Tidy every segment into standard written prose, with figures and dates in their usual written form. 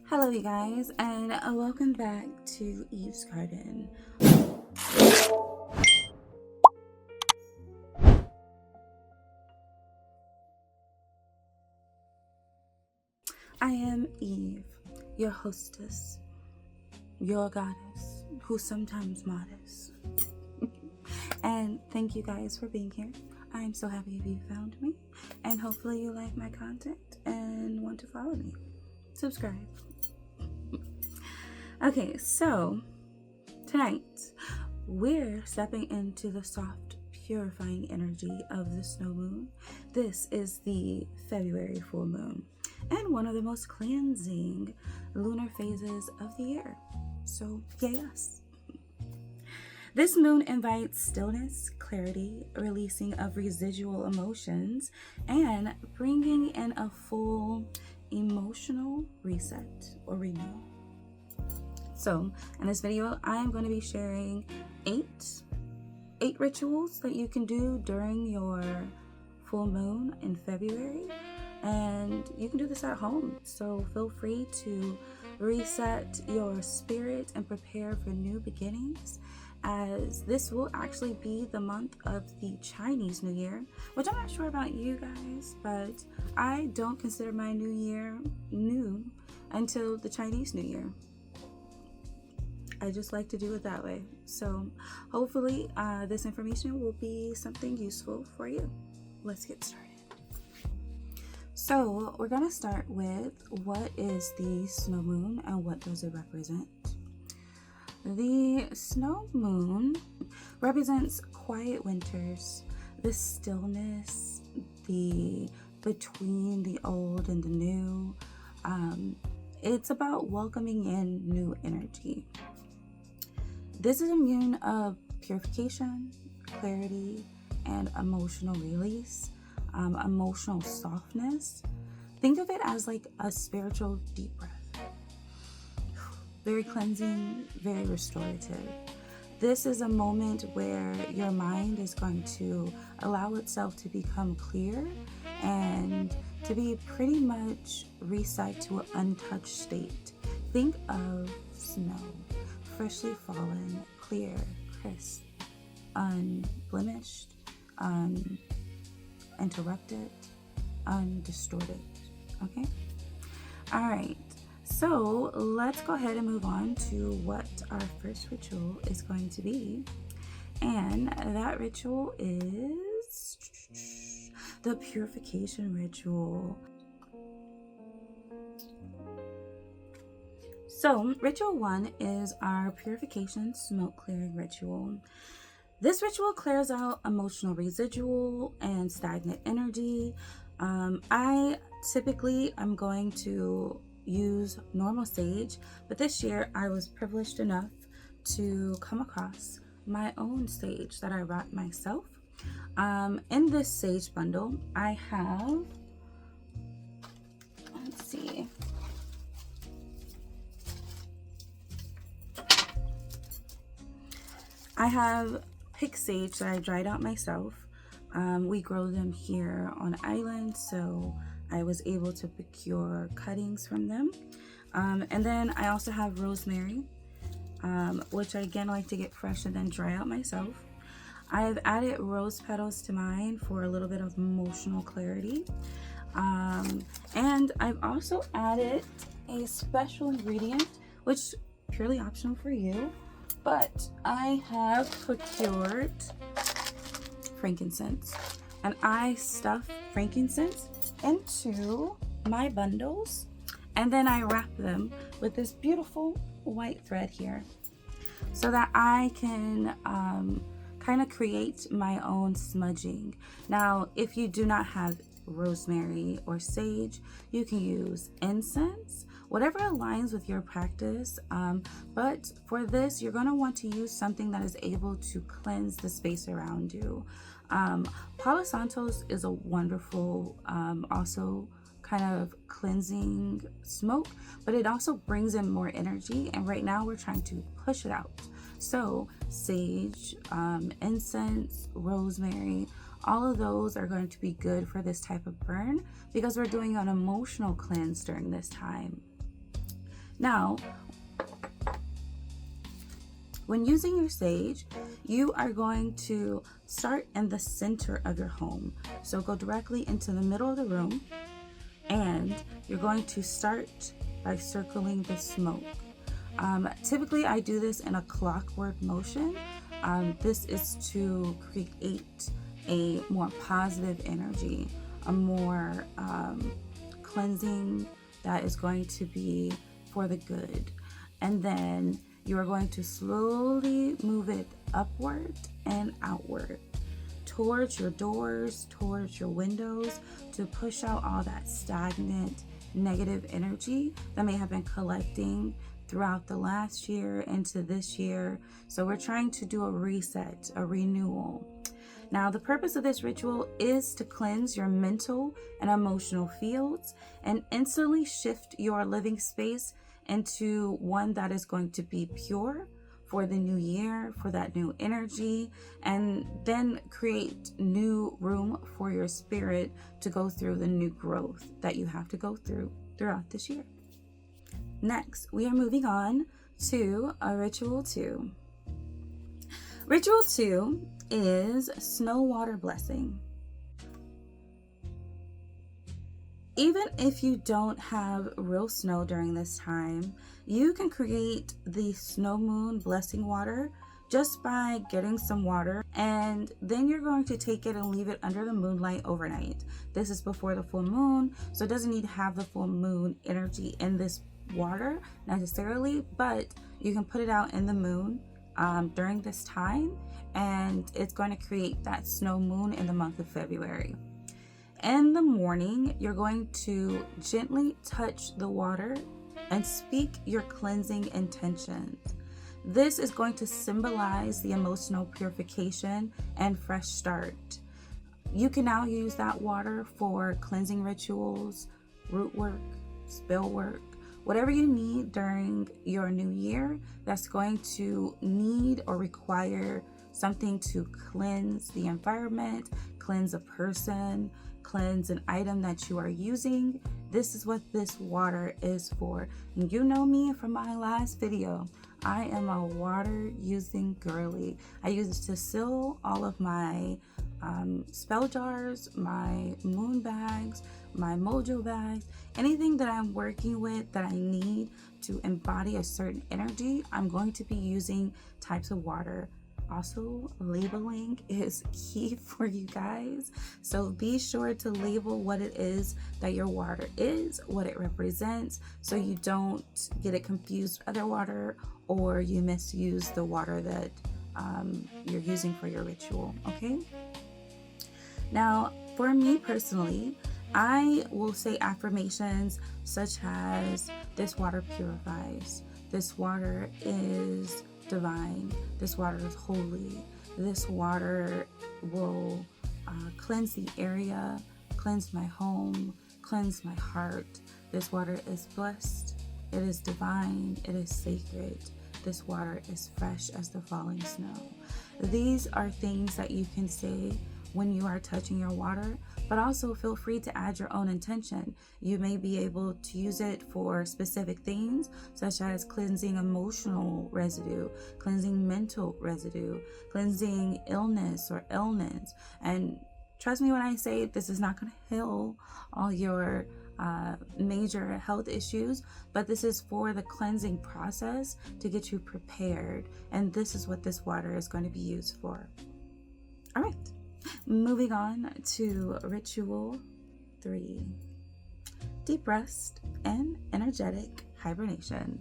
Hello, you guys, and welcome back to Eve's Garden. I am Eve, your hostess, your goddess, who's sometimes modest. And thank you guys for being here. I'm so happy you found me, and hopefully you like my content and want to follow me. Subscribe. Okay, so tonight we're stepping into the soft, purifying energy of the snow moon. This is the February full moon and one of the most cleansing lunar phases of the year. So, yay us. This moon invites stillness, clarity, releasing of residual emotions, and bringing in a full emotional reset or renewal. So in this video, I am going to be sharing eight rituals that you can do during your full moon in February, and you can do this at home. So feel free to reset your spirit and prepare for new beginnings, as this will actually be the month of the Chinese New Year, which I'm not sure about you guys, but I don't consider my new year new until the Chinese New Year. I just like to do it that way. So hopefully this information will be something useful for you. Let's get started. So we're going to start with what is the snow moon and what does it represent? The snow moon represents quiet winters, the stillness, the between the old and the new. It's about welcoming in new energy. This is a moon of purification, clarity, and emotional release, emotional softness. Think of it as like a spiritual deep breath. Very cleansing, very restorative. This is a moment where your mind is going to allow itself to become clear and to be pretty much reset to an untouched state. Think of snow. Freshly fallen, clear, crisp, unblemished, uninterrupted, undistorted. Okay? All right. So let's go ahead and move on to what our first ritual is going to be. And that ritual is the purification ritual. So, ritual 1 is our purification smoke clearing ritual. This ritual clears out emotional residual and stagnant energy. I typically am going to use normal sage, but this year I was privileged enough to come across my own sage that I wrapped myself. In this sage bundle, I have, let's see, I have pick sage that I dried out myself. We grow them here on the island, so I was able to procure cuttings from them. And then I also have rosemary, which I again like to get fresh and then dry out myself. I've added rose petals to mine for a little bit of emotional clarity. And I've also added a special ingredient, which is purely optional for you. But I have procured frankincense, and I stuff frankincense into my bundles, and then I wrap them with this beautiful white thread here so that I can kind of create my own smudging. Now, if you do not have rosemary or sage, you can use incense, whatever aligns with your practice, but for this you're going to want to use something that is able to cleanse the space around you. Palo Santos is a wonderful also kind of cleansing smoke, but it also brings in more energy, and right now we're trying to push it out. So sage, incense, rosemary, all of those are going to be good for this type of burn because we're doing an emotional cleanse during this time. Now, when using your sage, you are going to start in the center of your home. So go directly into the middle of the room, and you're going to start by circling the smoke. Typically, I do this in a clockwork motion. This is to create a more positive energy, a more cleansing that is going to be for the good. And then you are going to slowly move it upward and outward towards your doors, towards your windows, to push out all that stagnant negative energy that may have been collecting throughout the last year into this year. So we're trying to do a reset, a renewal. Now, the purpose of this ritual is to cleanse your mental and emotional fields and instantly shift your living space into one that is going to be pure for the new year, for that new energy, and then create new room for your spirit to go through the new growth that you have to go through throughout this year. Next, we are moving on to Ritual 2. Ritual 2 is Snow Water Blessing. Even if you don't have real snow during this time, you can create the snow moon blessing water just by getting some water, and then you're going to take it and leave it under the moonlight overnight. This is before the full moon, so it doesn't need to have the full moon energy in this water necessarily, but you can put it out in the moon during this time, and it's going to create that snow moon in the month of February. In the morning, you're going to gently touch the water and speak your cleansing intentions. This is going to symbolize the emotional purification and fresh start. You can now use that water for cleansing rituals, root work, spell work, whatever you need during your new year that's going to need or require something to cleanse the environment, cleanse a person, cleanse an item that you are using. This is what this water is for. And you know me from my last video. I am a water using girly. I use it to seal all of my spell jars, my moon bags, my mojo bags, anything that I'm working with that I need to embody a certain energy. I'm going to be using types of water. Also, labeling is key for you guys, so be sure to label what it is that your water is, what it represents, so you don't get it confused with other water or you misuse the water that you're using for your ritual. Okay, now for me personally, I will say affirmations such as, this water purifies, this water is divine, this water is holy, this water will cleanse the area, cleanse my home, cleanse my heart. This water is blessed, it is divine, it is sacred. This water is fresh as the falling snow. These are things that you can say when you are touching your water, but also feel free to add your own intention. You may be able to use it for specific things, such as cleansing emotional residue, cleansing mental residue, cleansing illness or ailments. And trust me when I say this is not going to heal all your major health issues, but this is for the cleansing process to get you prepared. And this is what this water is going to be used for. All right. Moving on to Ritual 3, Deep Rest and Energetic Hibernation.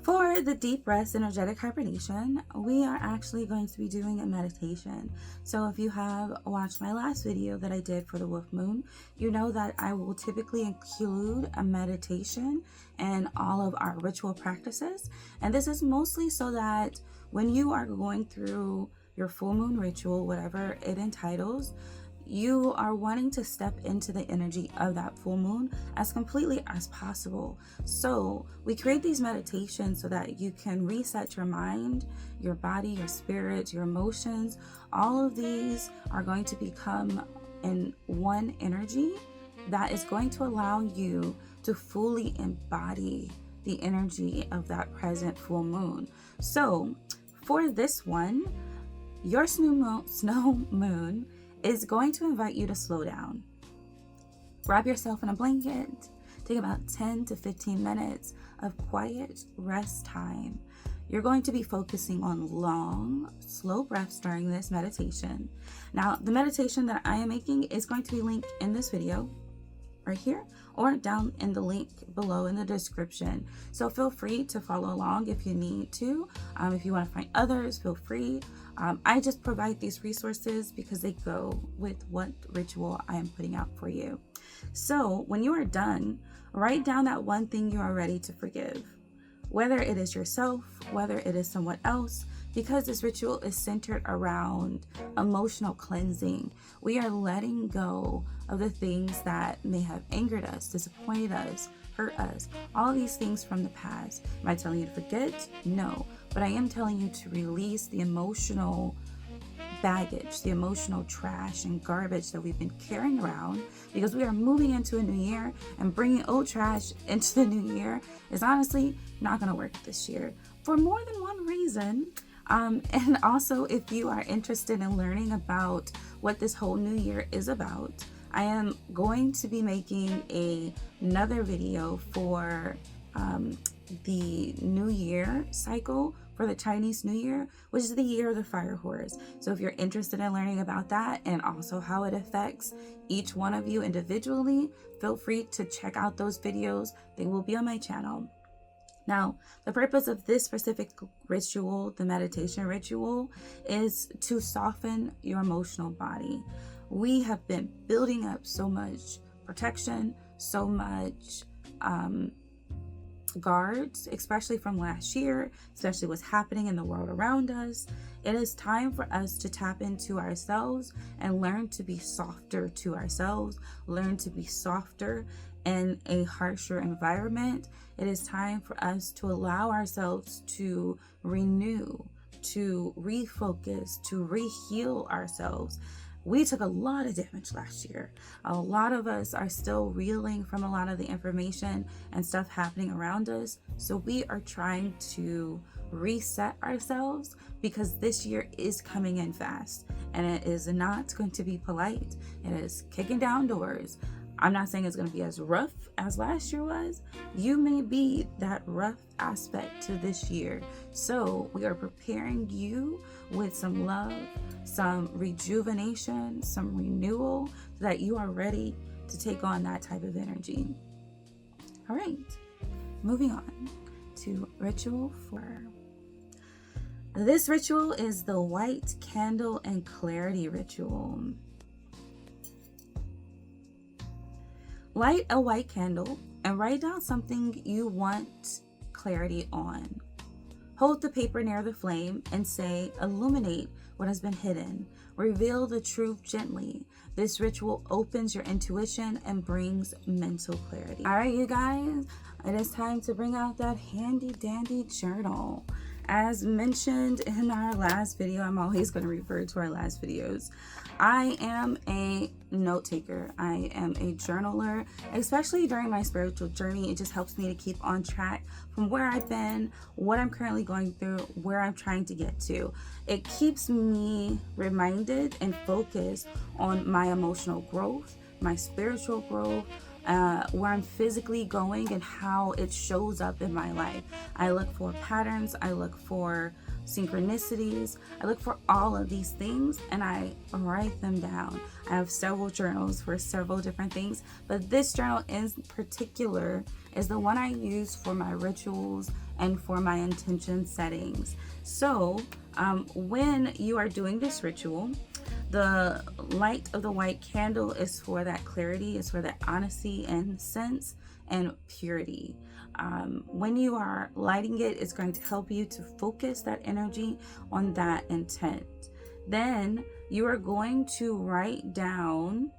For the deep rest, energetic hibernation, we are actually going to be doing a meditation. So if you have watched my last video that I did for the Wolf Moon, you know that I will typically include a meditation in all of our ritual practices. And this is mostly so that when you are going through your full moon ritual, whatever it entitles, you are wanting to step into the energy of that full moon as completely as possible. So we create these meditations so that you can reset your mind, your body, your spirit, your emotions. All of these are going to become in one energy that is going to allow you to fully embody the energy of that present full moon. So for this one, your snow moon is going to invite you to slow down. Wrap yourself in a blanket. Take about 10 to 15 minutes of quiet rest time. You're going to be focusing on long, slow breaths during this meditation. Now, the meditation that I am making is going to be linked in this video right here or down in the link below in the description. So feel free to follow along if you need to. If you want to find others, feel free. I just provide these resources because they go with what ritual I am putting out for you. So when you are done, write down that one thing you are ready to forgive, whether it is yourself, whether it is someone else, because this ritual is centered around emotional cleansing. We are letting go of the things that may have angered us, disappointed us, hurt us, all these things from the past. Am I telling you to forget? No, but I am telling you to release the emotional baggage, the emotional trash and garbage that we've been carrying around, because we are moving into a new year, and bringing old trash into the new year is honestly not going to work this year for more than one reason. And also, if you are interested in learning what this whole new year is about, I am going to be making another video for the New Year cycle for the Chinese New Year, which is the year of the fire horse. So if you're interested in learning about that and also how it affects each one of you individually, feel free to check out those videos. They will be on my channel. Now, the purpose of this specific ritual, the meditation ritual, is to soften your emotional body. We have been building up so much protection, so much guards, especially from last year, especially what's happening in the world around us. It is time for us to tap into ourselves and learn to be softer to ourselves, learn to be softer in a harsher environment. It is time for us to allow ourselves to renew, to refocus, to re-heal ourselves. We took a lot of damage last year. A lot of us are still reeling from a lot of the information and stuff happening around us. So we are trying to reset ourselves, because this year is coming in fast, and it is not going to be polite. It is kicking down doors. I'm not saying it's going to be as rough as last year was. You may be that rough aspect to this year. So we are preparing you with some love, some rejuvenation, some renewal, so that you are ready to take on that type of energy. All right, moving on to ritual 4. This ritual is the white candle and clarity ritual. Light a white candle and write down something you want clarity on. Hold the paper near the flame and say, illuminate what has been hidden. Reveal the truth gently. This ritual opens your intuition and brings mental clarity. All right, you guys, it is time to bring out that handy dandy journal. As mentioned in our last video, I'm always going to refer to our last videos. I am a note taker. I am a journaler, especially during my spiritual journey. It just helps me to keep on track from where I've been, what I'm currently going through, where I'm trying to get to. It keeps me reminded and focused on my emotional growth, my spiritual growth, where I'm physically going and how it shows up in my life. I look for patterns, I look for synchronicities, I look for all of these things and I write them down. I have several journals for several different things, but this journal in particular is the one I use for my rituals and for my intention settings. So when you are doing this ritual, the light of the white candle is for that clarity, is for that honesty and sense and purity. When you are lighting it, it's going to help you to focus that energy on that intent. Then you are going to write down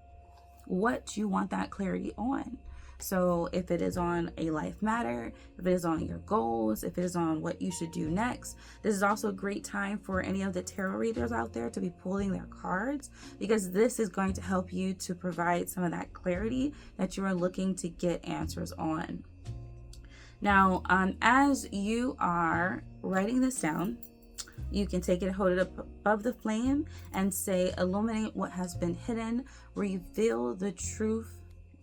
what you want that clarity on. So if it is on a life matter, if it is on your goals, if it is on what you should do next, this is also a great time for any of the tarot readers out there to be pulling their cards, because this is going to help you to provide some of that clarity that you are looking to get answers on. Now, as you are writing this down, you can take it, hold it up above the flame and say, illuminate what has been hidden, reveal the truth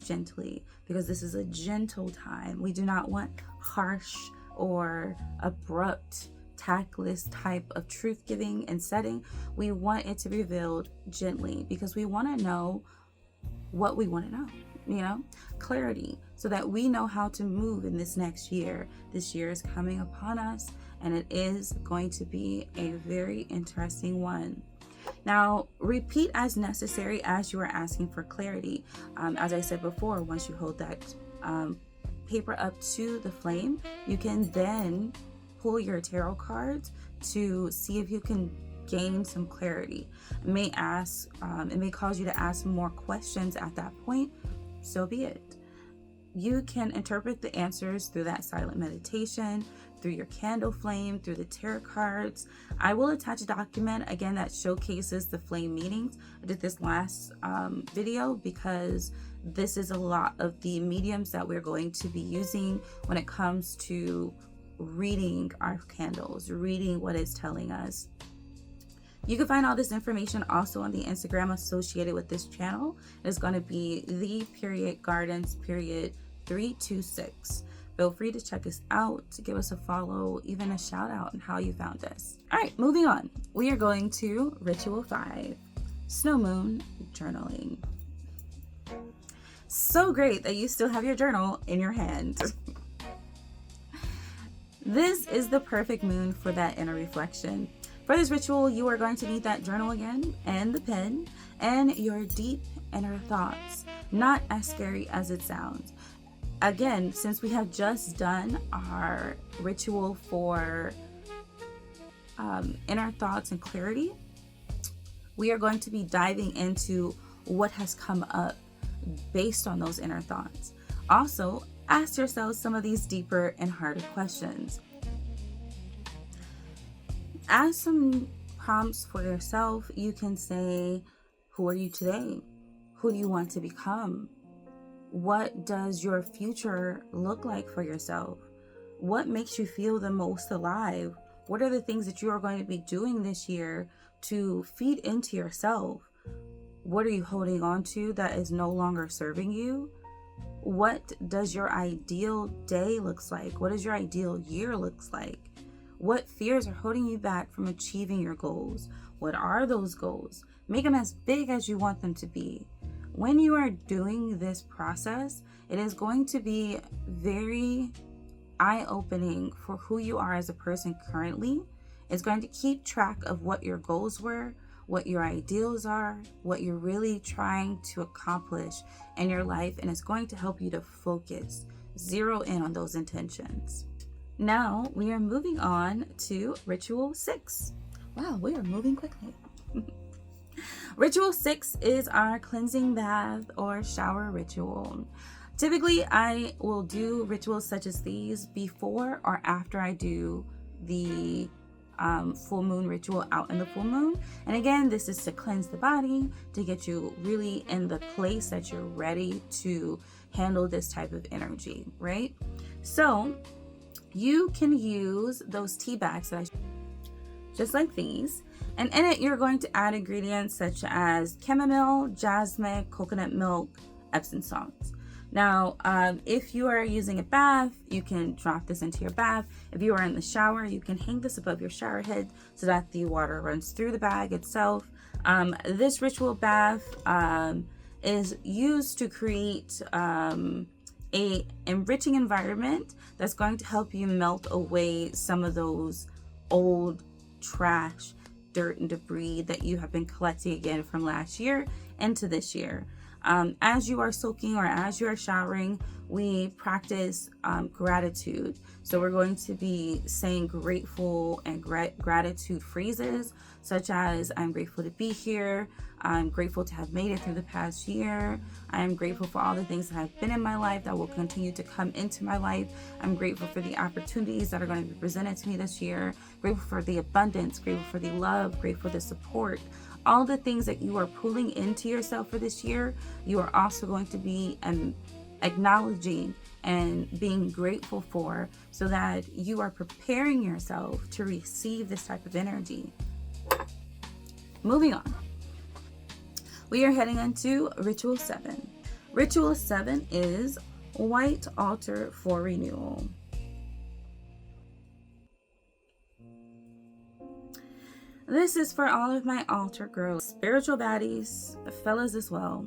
gently, because this is a gentle time. We do not want harsh or abrupt, tactless type of truth giving and setting. We want it to be revealed gently, because we want to know what we want to know, clarity, so that we know how to move in this next year. This year is coming upon us, and it is going to be a very interesting one. Now, repeat as necessary as you are asking for clarity. As I said before, once you hold that paper up to the flame, you can then pull your tarot cards to see if you can gain some clarity. It may cause you to ask more questions at that point. So be it. You can interpret the answers through that silent meditation, through your candle flame, through the tarot cards. I will attach a document again that showcases the flame meetings. I did this last video because this is a lot of the mediums that we're going to be using when it comes to reading our candles, reading what it's telling us. You can find all this information also on the Instagram associated with this channel. It's going to be the_gardens_326. Feel free to check us out, give us a follow, even a shout out on how you found us. All right, moving on. We are going to Ritual 5, Snow Moon Journaling. So great that you still have your journal in your hand. This is the perfect moon for that inner reflection. For this ritual, you are going to need that journal again, and the pen, and your deep inner thoughts. Not as scary as it sounds. Again, since we have just done our ritual for inner thoughts and clarity, we are going to be diving into what has come up based on those inner thoughts. Also, ask yourself some of these deeper and harder questions. As some prompts for yourself, you can say, who are you today? Who do you want to become? What does your future look like for yourself? What makes you feel the most alive? What are the things that you are going to be doing this year to feed into yourself? What are you holding on to that is no longer serving you? What does your ideal day looks like? What does your ideal year looks like? What fears are holding you back from achieving your goals? What are those goals? Make them as big as you want them to be. When you are doing this process, it is going to be very eye-opening for who you are as a person currently. It's going to keep track of what your goals were, what your ideals are, what you're really trying to accomplish in your life, and it's going to help you to focus, zero in on those intentions. Now we are moving on to Ritual 6. Wow, we are moving quickly. Ritual 6 is our cleansing bath or shower ritual. Typically, I will do rituals such as these before or after I do the full moon ritual out in the full moon. And again, this is to cleanse the body, to get you really in the place that you're ready to handle this type of energy, right? So you can use those tea bags that just like these, and in it you're going to add ingredients such as chamomile, jasmine, coconut milk, Epsom salts. Now, if you are using a bath, you can drop this into your bath. If you are in the shower, you can hang this above your shower head so that the water runs through the bag itself. This ritual bath is used to create a enriching environment that's going to help you melt away some of those old trash, dirt, and debris that you have been collecting again from last year into this year. As you are soaking or as you are showering, we practice gratitude. So we're going to be saying grateful and gratitude phrases, such as I'm grateful to be here. I'm grateful to have made it through the past year. I am grateful for all the things that have been in my life that will continue to come into my life. I'm grateful for the opportunities that are going to be presented to me this year. Grateful for the abundance, grateful for the love, grateful for the support. All the things that you are pulling into yourself for this year, you are also going to be acknowledging and being grateful for, so that you are preparing yourself to receive this type of energy. Moving on. We are heading into Ritual 7. Ritual 7 is White Altar for Renewal. This is for all of my altar girls, spiritual baddies, fellas as well.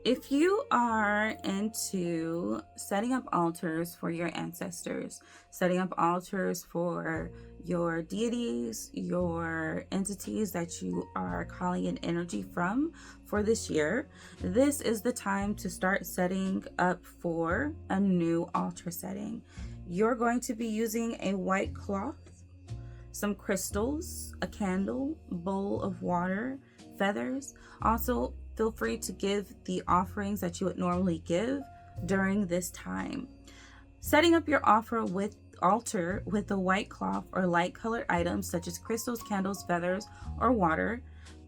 If you are into setting up altars for your ancestors, setting up altars for your deities, your entities that you are calling in energy from for this year, this is the time to start setting up for a new altar setting. You're going to be using a white cloth, some crystals, a candle, bowl of water, feathers. Also, feel free to give the offerings that you would normally give during this time. Setting up your altar with a white cloth or light colored items such as crystals, candles, feathers, or water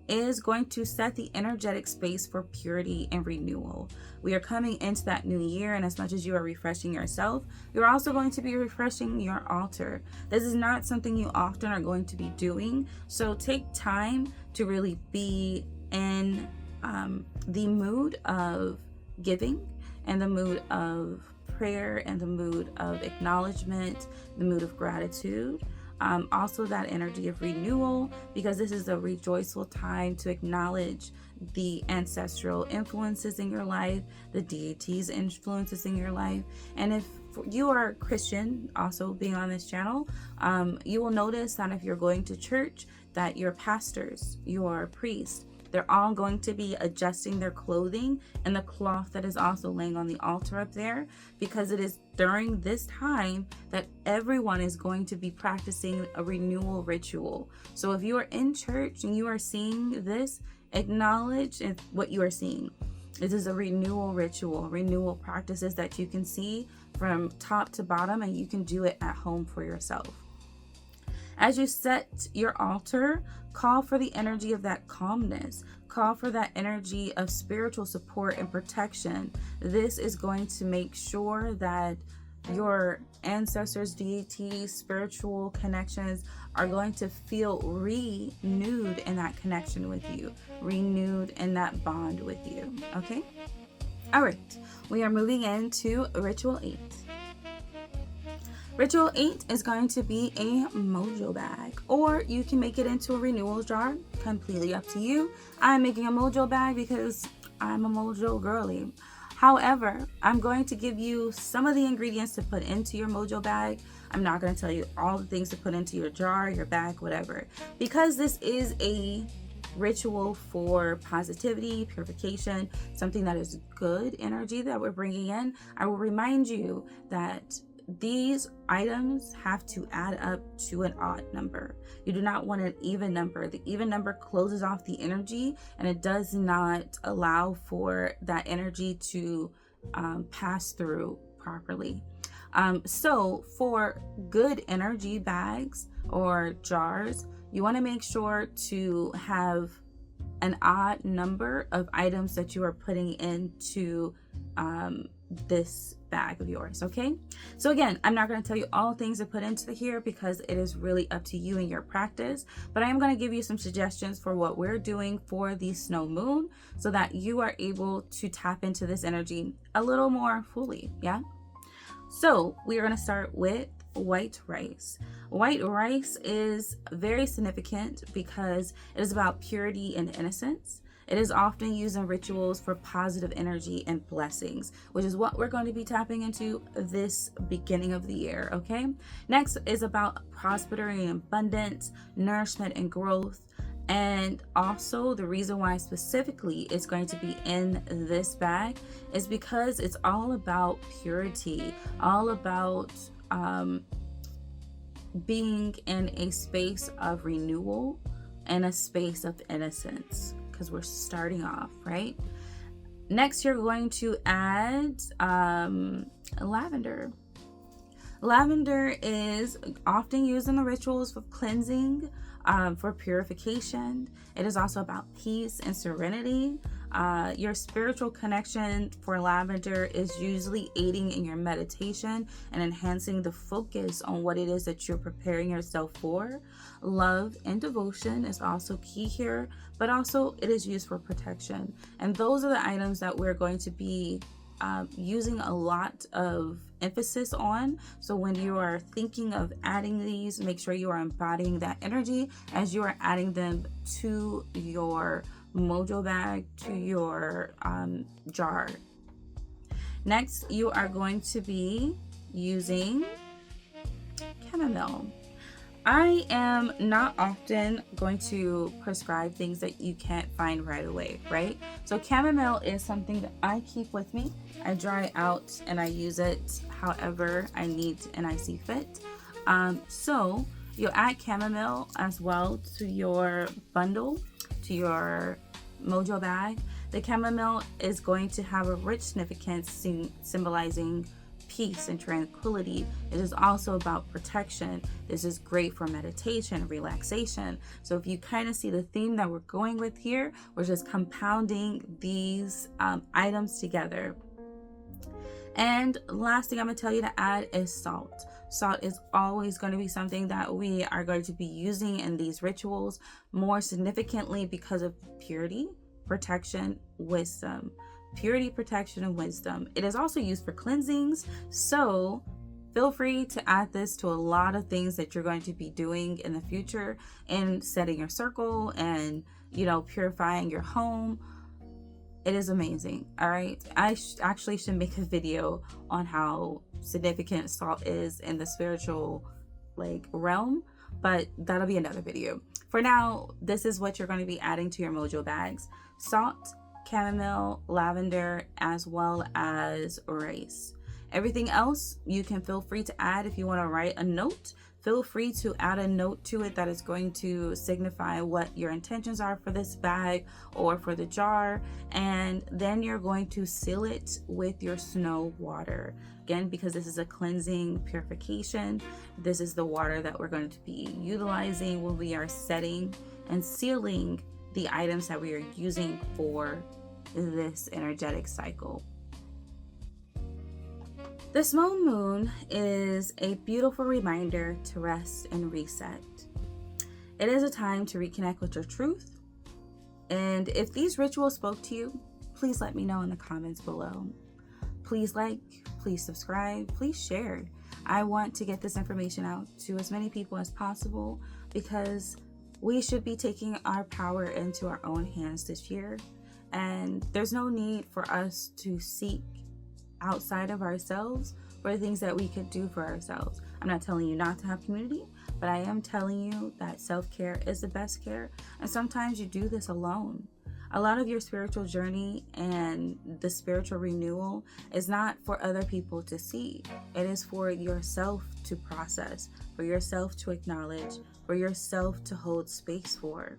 is going to set the energetic space for purity and renewal. We are coming into that new year, and as much as you are refreshing yourself, you're also going to be refreshing your altar. This is not something you often are going to be doing, so take time to really be in the mood of giving and the mood of prayer and the mood of acknowledgement, the mood of gratitude. Also that energy of renewal, because this is a rejoiceful time to acknowledge the ancestral influences in your life, the deities influences in your life. And if you are a Christian, also being on this channel, you will notice that if you're going to church, that your pastors, your priests, they're all going to be adjusting their clothing and the cloth that is also laying on the altar up there, because it is during this time that everyone is going to be practicing a renewal ritual. So if you are in church and you are seeing this, acknowledge what you are seeing. This is a renewal ritual, renewal practices that you can see from top to bottom, and you can do it at home for yourself. As you set your altar, call for the energy of that calmness. Call for that energy of spiritual support and protection. This is going to make sure that your ancestors, deities, spiritual connections are going to feel renewed in that connection with you, renewed in that bond with you. Okay? All right. We are moving into Ritual 8. Ritual 8 is going to be a mojo bag, or you can make it into a renewal jar, completely up to you. I'm making a mojo bag because I'm a mojo girly. However, I'm going to give you some of the ingredients to put into your mojo bag. I'm not going to tell you all the things to put into your jar, your bag, whatever, because this is a ritual for positivity, purification, something that is good energy that we're bringing in. I will remind you that these items have to add up to an odd number. You do not want an even number. The even number closes off the energy, and it does not allow for that energy to pass through properly. So for good energy bags or jars, you want to make sure to have an odd number of items that you are putting into this bag of yours. Okay, so again, I'm not going to tell you all things to put into here because it is really up to you and your practice, but I am going to give you some suggestions for what we're doing for the snow moon so that you are able to tap into this energy a little more fully. Yeah, so we are going to start with white rice. White rice is very significant because it is about purity and innocence. It is often used in rituals for positive energy and blessings, which is what we're going to be tapping into this beginning of the year, okay? Next is about prosperity and abundance, nourishment and growth. And also the reason why specifically it's going to be in this bag is because it's all about purity, all about being in a space of renewal and a space of innocence, because we're starting off, right? Next, you're going to add lavender. Lavender is often used in the rituals for cleansing, for purification. It is also about peace and serenity. Your spiritual connection for lavender is usually aiding in your meditation and enhancing the focus on what it is that you're preparing yourself for. Love and devotion is also key here, but also it is used for protection. And those are the items that we're going to be using a lot of emphasis on. So when you are thinking of adding these, make sure you are embodying that energy as you are adding them to your mojo bag, to your jar. Next, you are going to be using chamomile. I am not often going to prescribe things that you can't find right away, right? So chamomile is something that I keep with me. I dry it out and I use it however I need and I see fit. So you'll add chamomile as well to your bundle, to your mojo bag. The chamomile is going to have a rich significance symbolizing peace and tranquility. It is also about protection. This is great for meditation, relaxation. So if you kind of see the theme that we're going with here, we're just compounding these items together. And last thing I'm going to tell you to add is salt. Salt is always going to be something that we are going to be using in these rituals, more significantly because of purity, protection, wisdom. Purity, protection, and wisdom. It is also used for cleansings, so feel free to add this to a lot of things that you're going to be doing in the future, and setting your circle and, purifying your home. It is amazing. All right, I actually should make a video on how significant salt is in the spiritual realm, but that'll be another video. For now, this is what you're going to be adding to your mojo bags: salt, chamomile, lavender, as well as rice. Everything else you can feel free to add. If you want to write a note, feel free to add a note to it that is going to signify what your intentions are for this bag or for the jar, and then you're going to seal it with your snow water. Again, because this is a cleansing purification, this is the water that we're going to be utilizing when we are setting and sealing the items that we are using for this energetic cycle. The small moon is a beautiful reminder to rest and reset. It is a time to reconnect with your truth. And if these rituals spoke to you, please let me know in the comments below. Please like, please subscribe, please share. I want to get this information out to as many people as possible, because we should be taking our power into our own hands this year. And there's no need for us to seek outside of ourselves for the things that we could do for ourselves. I'm not telling you not to have community, but I am telling you that self-care is the best care. And sometimes you do this alone. A lot of your spiritual journey and the spiritual renewal is not for other people to see. It is for yourself to process, for yourself to acknowledge, for yourself to hold space for.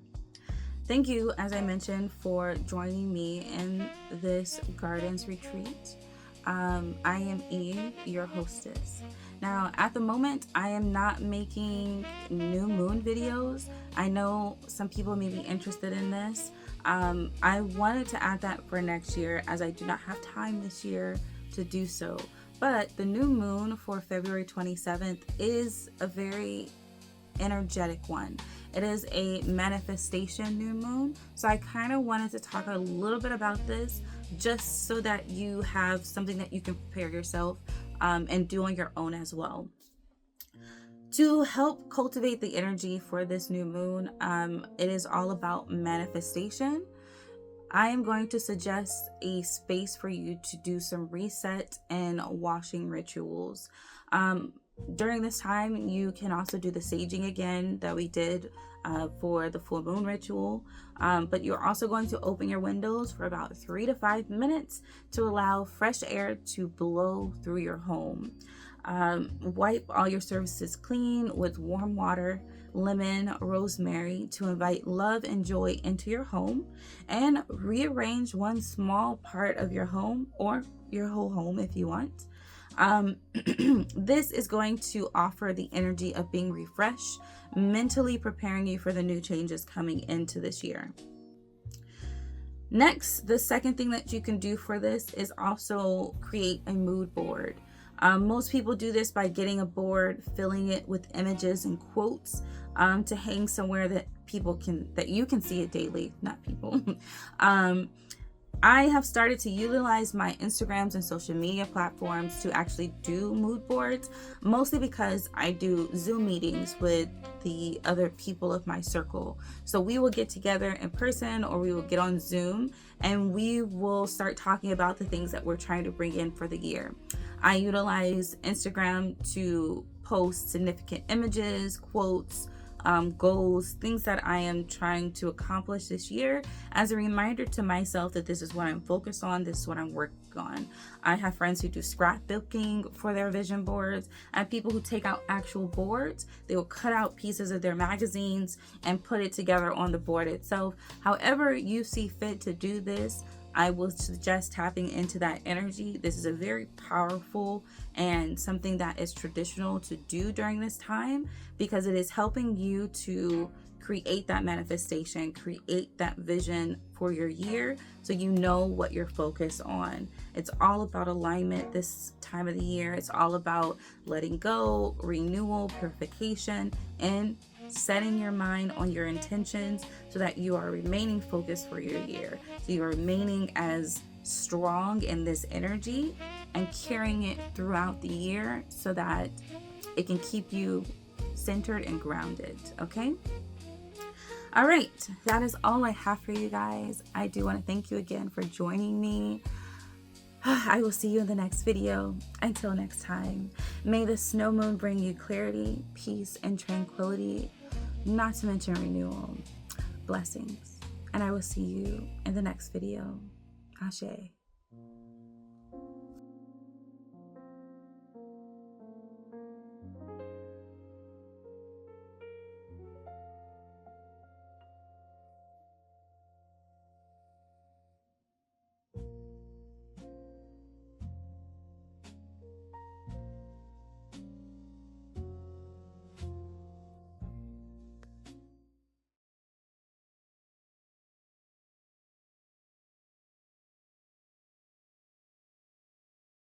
Thank you, as I mentioned, for joining me in this gardens retreat. I am Eve, your hostess. Now, at the moment, I am not making new moon videos. I know some people may be interested in this. I wanted to add that for next year, as I do not have time this year to do so. But the new moon for February 27th is a very energetic one. It is a manifestation new moon. So I kind of wanted to talk a little bit about this, just so that you have something that you can prepare yourself and do on your own as well. To help cultivate the energy for this new moon, it is all about manifestation. I am going to suggest a space for you to do some reset and washing rituals. During this time, you can also do the saging again that we did for the full moon ritual. But you're also going to open your windows for about 3 to 5 minutes to allow fresh air to blow through your home. Wipe all your surfaces clean with warm water, lemon, rosemary to invite love and joy into your home, and rearrange one small part of your home or your whole home if you want. This is going to offer the energy of being refreshed, mentally preparing you for the new changes coming into this year. Next, the second thing that you can do for this is also create a mood board. Most people do this by getting a board, filling it with images and quotes to hang somewhere that you can see it daily, not people. I have started to utilize my Instagrams and social media platforms to actually do mood boards, mostly because I do Zoom meetings with the other people of my circle. So we will get together in person or we will get on Zoom and we will start talking about the things that we're trying to bring in for the year. I utilize Instagram to post significant images, quotes, goals, things that I am trying to accomplish this year as a reminder to myself that this is what I'm focused on, this is what I'm working on. I have friends who do scrapbooking for their vision boards. I have people who take out actual boards. They will cut out pieces of their magazines and put it together on the board itself. However you see fit to do this, I will suggest tapping into that energy. This is a very powerful and something that is traditional to do during this time because it is helping you to create that manifestation, create that vision for your year so you know what you're focused on. It's all about alignment this time of the year. It's all about letting go, renewal, purification, and setting your mind on your intentions so that you are remaining focused for your year. So you are remaining as strong in this energy and carrying it throughout the year so that it can keep you centered and grounded. Okay? All right, that is all I have for you guys. I do want to thank you again for joining me. I will see you in the next video. Until next time, may the snow moon bring you clarity, peace, and tranquility, not to mention renewal. Blessings. And I will see you in the next video. Ashe.